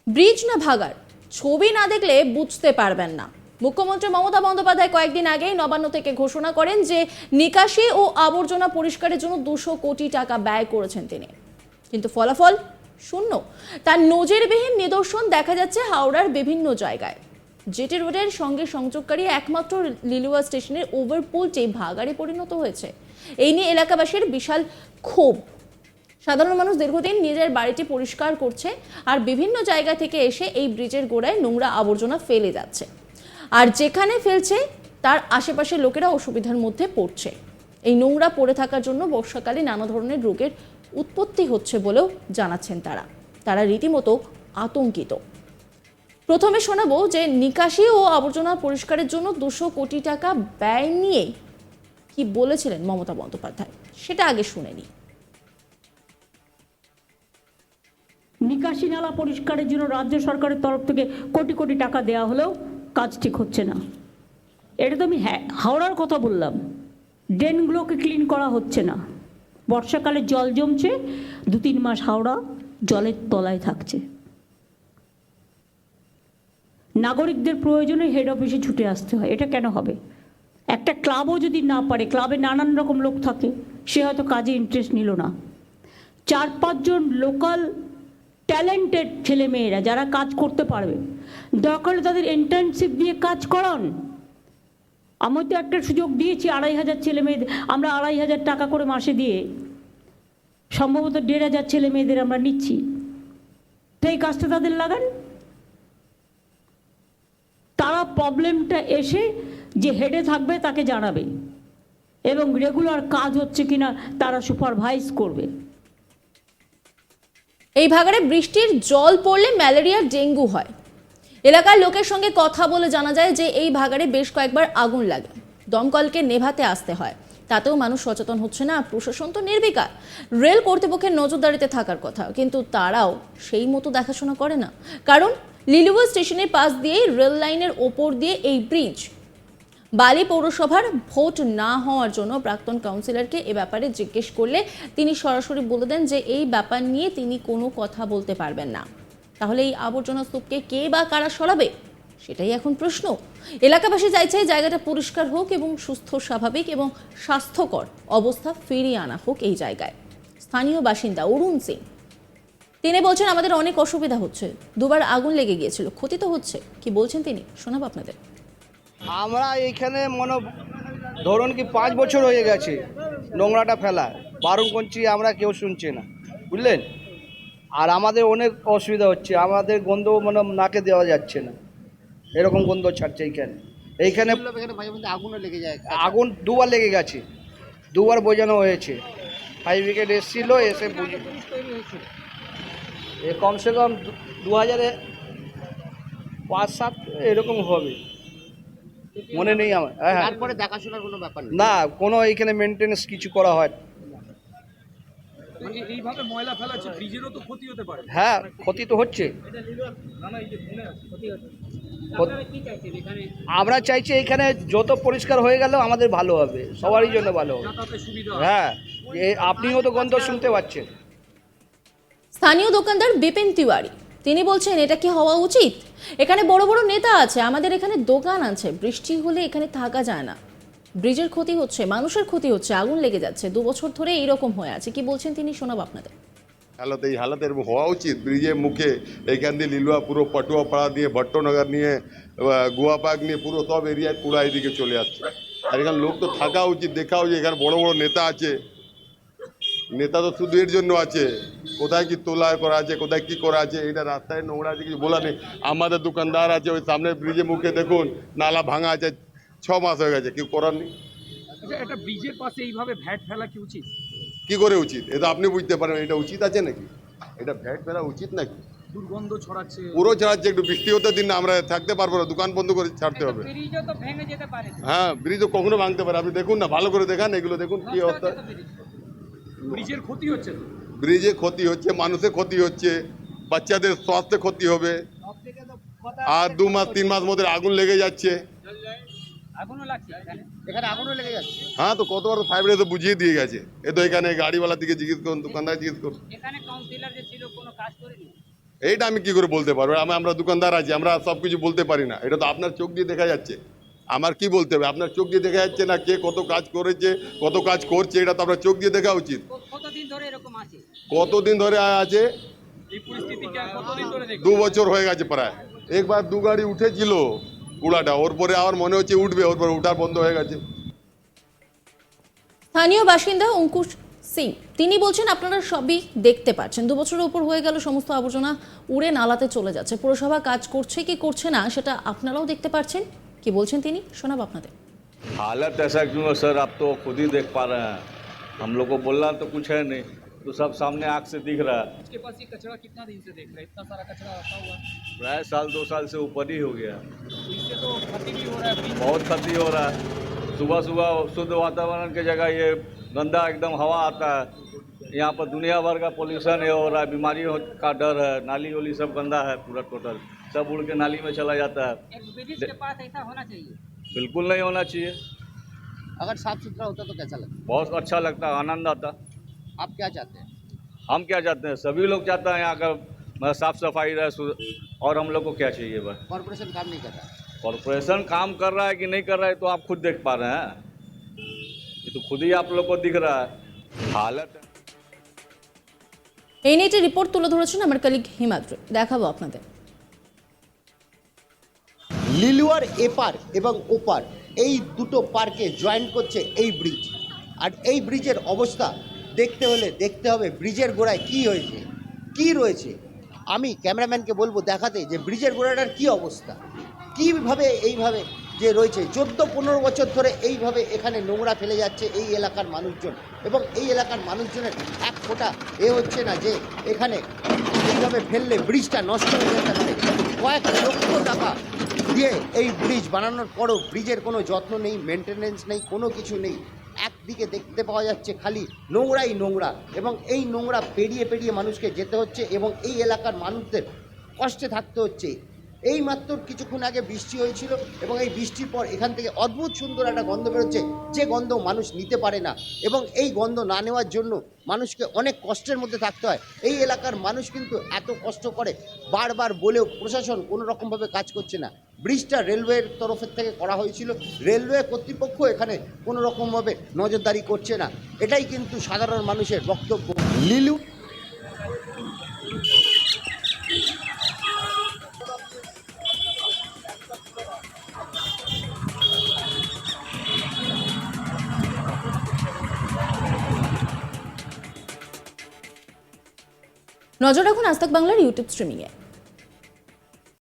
Bridge না ভাগার ছবি না দেখলে বুঝতে পারবেন না। মুখ্যমন্ত্রী মমতা বন্দ্যোপাধ্যায় কয়েকদিন আগেই নবান্ন থেকে ঘোষণা করেন যে নিকাশি ও আবর্জনা পরিষ্কারের জন্য 200 কোটি টাকা ব্যয় করেছেন তিনি, কিন্তু ফলাফল শূন্য। তার নজিরবিহীন নিদর্শন দেখা যাচ্ছে হাওড়ার বিভিন্ন জায়গায়। জেটি রোডের সঙ্গে সংযোগকারী একমাত্র লিলুয়া স্টেশনের ওভারপুলটি ভাগাড়ে পরিণত হয়েছে। এই নিয়ে এলাকাবাসীর বিশাল ক্ষোভ। সাধারণ মানুষ দীর্ঘদিন নিজের বাড়িটি পরিষ্কার করছে, আর বিভিন্ন জায়গা থেকে এসে এই ব্রিজের গোড়ায় নোংরা আবর্জনা ফেলে যাচ্ছে, আর যেখানে ফেলছে তার আশেপাশের লোকেরা অসুবিধার মধ্যে পড়ছে। এই নোংরা পড়ে থাকার জন্য বর্ষাকালে নানা ধরনের রোগের উৎপত্তি হচ্ছে বলেও জানাচ্ছেন তারা রীতিমতো আতঙ্কিত। প্রথমে শোনাবো যে নিকাশি ও আবর্জনা পরিষ্কারের জন্য 200 কোটি টাকা ব্যয় নিয়ে কি বলেছিলেন মমতা বন্দ্যোপাধ্যায়, সেটা আগে শুনে নিই। নিকাশি নালা পরিষ্কারের জন্য রাজ্য সরকারের তরফ থেকে কোটি কোটি টাকা দেওয়া হলেও কাজ ঠিক হচ্ছে না। এটা তো আমি হাওড়ার কথা বললাম। ড্রেনগুলোকে ক্লিন করা হচ্ছে না। বর্ষাকালে জল জমছে, 2-3 মাস হাওড়া জলের তলায় থাকছে। নাগরিকদের প্রয়োজনে হেড অফিসে ছুটে আসতে হয়। এটা কেন হবে? একটা ক্লাবও যদি না পারে, ক্লাবে নানান রকম লোক থাকে, সে হয়তো কাজে ইন্টারেস্ট নিল না। 4-5 জন লোকাল ট্যালেন্টেড ছেলেমেয়েরা যারা কাজ করতে পারবে, দরকার হলে তাদের ইন্টার্নশিপ দিয়ে কাজ করান। আমি তো একটা সুযোগ দিয়েছি 2,500 ছেলে মেয়েদের, আমরা 2,500 টাকা করে মাসে দিয়ে সম্ভবত 1,500 ছেলে মেয়েদের আমরা নিচ্ছি। তো এই কাজটা তাদের লাগান। তারা প্রবলেমটা এসে যে হেডে থাকবে তাকে জানাবে, এবং রেগুলার কাজ হচ্ছে কিনা তারা সুপারভাইজ করবে। এই ভাগাড়ে বৃষ্টির জল পড়লে ম্যালেরিয়া, ডেঙ্গু হয়। এলাকার লোকের সঙ্গে কথা বলে জানা যায় যে এই ভাগাড়ে বেশ কয়েকবার আগুন লাগে, দমকলকে নেভাতে আসতে হয়, তাতেও মানুষ সচেতন হচ্ছে না। প্রশাসন তো নির্বিকার। রেল কর্তৃপক্ষের নজরদারিতে থাকার কথা, কিন্তু তারাও সেই মতো দেখাশোনা করে না। কারণ লিলুয়া স্টেশনের পাশ দিয়েই রেল লাইনের ওপর দিয়ে এই ব্রিজ। বালি পৌরসভার ভোট না হওয়ার জন্য প্রাক্তন কাউন্সিলরকে এ ব্যাপারে জিজ্ঞেস করলে তিনি সরাসরি বলে দেন যে এই ব্যাপার নিয়ে তিনি কোনো কথা বলতে পারবেন না। তাহলে এই আবর্জনা স্তূপকে কে বা কারা সরাবে, সেটাই এখন প্রশ্ন। এলাকাবাসী চাইছে জায়গাটা পরিষ্কার হোক এবং সুস্থ, স্বাভাবিক এবং স্বাস্থ্যকর অবস্থা ফিরিয়ে আনা হোক এই জায়গায়। স্থানীয় বাসিন্দা অরুণ সিং তিনি বলছেন, আমাদের অনেক অসুবিধা হচ্ছে, 2বার আগুন লেগে গিয়েছিল, ক্ষতি তো হচ্ছে। কি বলছেন তিনি, শোনাবো আপনাদের। আমরা এইখানে ধরুন কি 5 বছর হয়ে গেছে নোংরাটা ফেলা, বারণ করছি, আমরা কেউ শুনছে না, বুঝলেন। আর আমাদের অনেক অসুবিধা হচ্ছে, আমাদের গন্ধ নাকে দেওয়া যাচ্ছে না, এরকম গন্ধ ছাড়ছে এইখানে আগুনও লেগে যায়। আগুন 2বার লেগে গেছে, 2বার বোঝানো হয়েছে। ফায়ার ব্রিগেড এসেছিল, এসে কমসে কম 2005-7 এরকম হবে, মনে নেই আমার। হ্যাঁ, তারপরে দেখাশোনার কোনো ব্যাপার নেই না, কোনো এইখানে মেনটেনেন্স কিছু করা হয়। মানে এইভাবে ময়লা ফেলাচ্ছে, ব্রিজেরও তো ক্ষতি হতে পারে। হ্যাঁ, ক্ষতি তো হচ্ছে। আমরা চাইছি এখানে যত পরিষ্কার হয়ে গেল আমাদের ভালো হবে, সবারই জন্য ভালো হবে। যাতায়াতের সুবিধা। হ্যাঁ, আপনিও তো গন্ধ শুনতে পাচ্ছেন। স্থানীয় দোকানদার বিপিন তিওয়ারি তিনি বলছেন, এটা কি হওয়া উচিত? এখানে বড় বড় নেতা আছে, আমাদের এখানে দোকান আছে, বৃষ্টি হলে এখানে থাকা যায় না। ব্রিজের ক্ষতি হচ্ছে, মানুষের ক্ষতি হচ্ছে, আগুন লেগে যাচ্ছে, 2 বছর ধরে এইরকম হয়ে আছে। কি বলছেন তিনি, শোনাবো আপনাদের। এই হালতের হওয়া উচিত। ব্রিজের মুখে এইখান দিয়ে লিলুয়া পুরো পটুয়া পাড়া নিয়ে, ভট্টনগর নিয়ে, গোয়া পার্ক নিয়ে পুরো সব এরিয়ায় পুরা এদিকে চলে যাচ্ছে। আর এখানে লোক তো থাকা উচিত, দেখা উচিত। এখানে বড় বড় নেতা আছে, নেতা তো শুধু এর জন্য আছে, কোথায় কি তোলা করা আছে, কোথায় কি করা আছে, এটা রাস্তায় নোংরা আছে কিছু বলা নেই। আমাদের দোকানদার আছে, ওই সামনে ব্রিজের মুখে দেখুন নালা ভাঙা আছে, 6 মাস হয়ে গেছে, কেউ করার নেই। আচ্ছা, এটা ব্রিজের পাশে এইভাবে ভ্যাট ফেলা কি উচিত? কি করে উচিত? এটা আপনি বুঝতে পারেন, এটা উচিত আছে নাকি? এটা ভ্যাট ফেলা উচিত নাকি? দুর্গন্ধ ছড়াচ্ছে। পুরো ছাড়াচ্ছে, একটু বৃষ্টি হতে দিন না, আমরা থাকতে পারবো না, দোকান বন্ধ করে ছাড়তে হবে। হ্যাঁ, ব্রিজও কখনো ভাঙতে পারে, আপনি দেখুন না, ভালো করে দেখান, এগুলো দেখুন কি অবস্থা। ব্রিজের ক্ষতি হচ্ছে তো। ব্রিজে ক্ষতি হচ্ছে, মানুষের ক্ষতি হচ্ছে, বাচ্চাদের স্বাস্থ্যে ক্ষতি হবে। আর 2 মাস 3 মাস মধ্যে আগুন লেগে যাচ্ছে। এখানে আগুনও লেগে যাচ্ছে। হ্যাঁ, তো কতবার ফায়ার ব্রিগেড তো বুঝিয়ে দিয়ে গেছে। এ তো এখানে গাড়িওয়ালা দিকে জিজ্ঞেস করুন, দোকানদার জিজ্ঞেস করুন। এইটা আমি কি করে বলতে পারবো? আমরা দোকানদার আছি, আমরা সব কিছু বলতে পারি না। এটা তো আপনার চোখ দিয়ে দেখা যাচ্ছে। আমার কি বলতে হবে? আপনার চোখ দিয়ে দেখা যাচ্ছে না কে কত কাজ করেছে, কত কাজ করছে, এটা তো আপনার চোখ দিয়ে দেখা উচিত। কতদিন ধরে এরকম আছে? কতদিন ধরে আছে? এই পরিস্থিতিকে আর কতদিন ধরে দেখবেন? 2 বছর হয়ে গেছে প্রায়। একবার 2 গাড়ি উঠেছিল কুড়াটা, ওর পরে আমার মনে হচ্ছে উঠবে, ওর পরে উঠার বন্ধ হয়ে গেছে। স্থানীয় বাসিন্দা অঙ্কুশ সিং তিনি বলছেন আপনারা সবই দেখতে পাচ্ছেন, 2 বছরের উপর হয়ে গেল সমস্ত আবর্জনা উড়ে নালাতে চলে যাচ্ছে। পুরসভা কাজ করছে কি করছে না সেটা আপনারাও দেখতে পাচ্ছেন। কি বলছেন তিনি, শোনাবো আপনাদের। हालत ऐसा क्यों है सर? आप तो खुद ही देख पा रहे हैं, हम लोग को बोलना तो कुछ है नहीं, तो सब सामने आँख से दिख रहा है। उसके पास ये कचरा कितना दिन से देख रहे हैं? इतना सारा कचरा रखा हुआ है, प्राय साल 2 साल से ऊपर ही हो गया। तो इससे तो क्षति भी हो रहा है। बहुत क्षति हो रहा है। सुबह सुबह शुद्ध वातावरण की जगह ये गंदा एकदम हवा आता है। यहाँ पर दुनिया भर का पोल्यूशन है हो रहा है, बीमारी का डर है। नाली वाली सब गंदा है, पूरा टोटल सब उड़ के नाली में चला जाता है। एक ब्रिज के पास ऐसा होना चाहिए। बिल्कुल नहीं होना चाहिए। अगर साफ सुथरा होता तो कैसा लगता? बहुत अच्छा लगता, आनंद आता। आप क्या चाहते हैं? हम क्या चाहते हैं? सभी लोग चाहते हैं यहाँ का साफ सफाई रहे, और हम लोग को क्या चाहिए बस? कॉर्पोरेशन काम नहीं कर रहा? कॉर्पोरेशन काम कर रहा है कि नहीं कर रहा है तो आप खुद देख पा रहे हैं। ये तो खुद ही आप लोग को दिख रहा है हालत। এই নিয়ে একটি রিপোর্ট তুলে ধরেছেন আমার কলিগ হিমাদ্রি, দেখাবো আপনাদের। লিলুয়ার এপার এবং ওপার এই দুটো পার্কে জয়েন করছে এই ব্রিজ। আর এই ব্রিজের অবস্থা দেখতে হলে দেখতে হবে ব্রিজের গোড়ায় কি হয়েছে, কি রয়েছে। আমি ক্যামেরাম্যানকে বলবো দেখাতে যে ব্রিজের গোড়াটার কি অবস্থা, কীভাবে এইভাবে যে রয়েছে। 14-15 বছর ধরে এইভাবে এখানে নোংরা ফেলে যাচ্ছে এই এলাকার মানুষজন, এবং এই এলাকার মানুষজনের এক ফোঁটা হচ্ছে না যে এখানে এইভাবে ফেললে ব্রিজটা নষ্ট হয়ে যেতে পারে। কয়েক লক্ষ টাকা দিয়ে এই ব্রিজ বানানোর পরও ব্রিজের কোনো যত্ন নেই, মেনটেনেন্স নেই, কোনো কিছু নেই। একদিকে দেখতে পাওয়া যাচ্ছে খালি নোংরাই নোংরা, এবং এই নোংরা পেরিয়ে পেরিয়ে মানুষকে যেতে হচ্ছে, এবং এই এলাকার মানুষদের কষ্টে থাকতে হচ্ছে। এই মাত্র কিছুক্ষণ আগে বৃষ্টি হয়েছিল, এবং এই বৃষ্টির পর এখান থেকে অদ্ভুত সুন্দর একটা গন্ধ বেরোচ্ছে, যে গন্ধ মানুষ নিতে পারে না, এবং এই গন্ধ না নেওয়ার জন্য মানুষকে অনেক কষ্টের মধ্যে থাকতে হয়। এই এলাকার মানুষ কিন্তু এত কষ্ট করে, বারবার বলেও প্রশাসন কোনো রকমভাবে কাজ করছে না। ব্রিজটা রেলওয়ের তরফের থেকে করা হয়েছিল, রেলওয়ে কর্তৃপক্ষ এখানে কোনো রকমভাবে নজরদারি করছে না। এটাই কিন্তু সাধারণ মানুষের বক্তব্য। লিলু নজর রাখুন আজ তাক বাংলার ইউটিউব স্ট্রিমিংয়ে।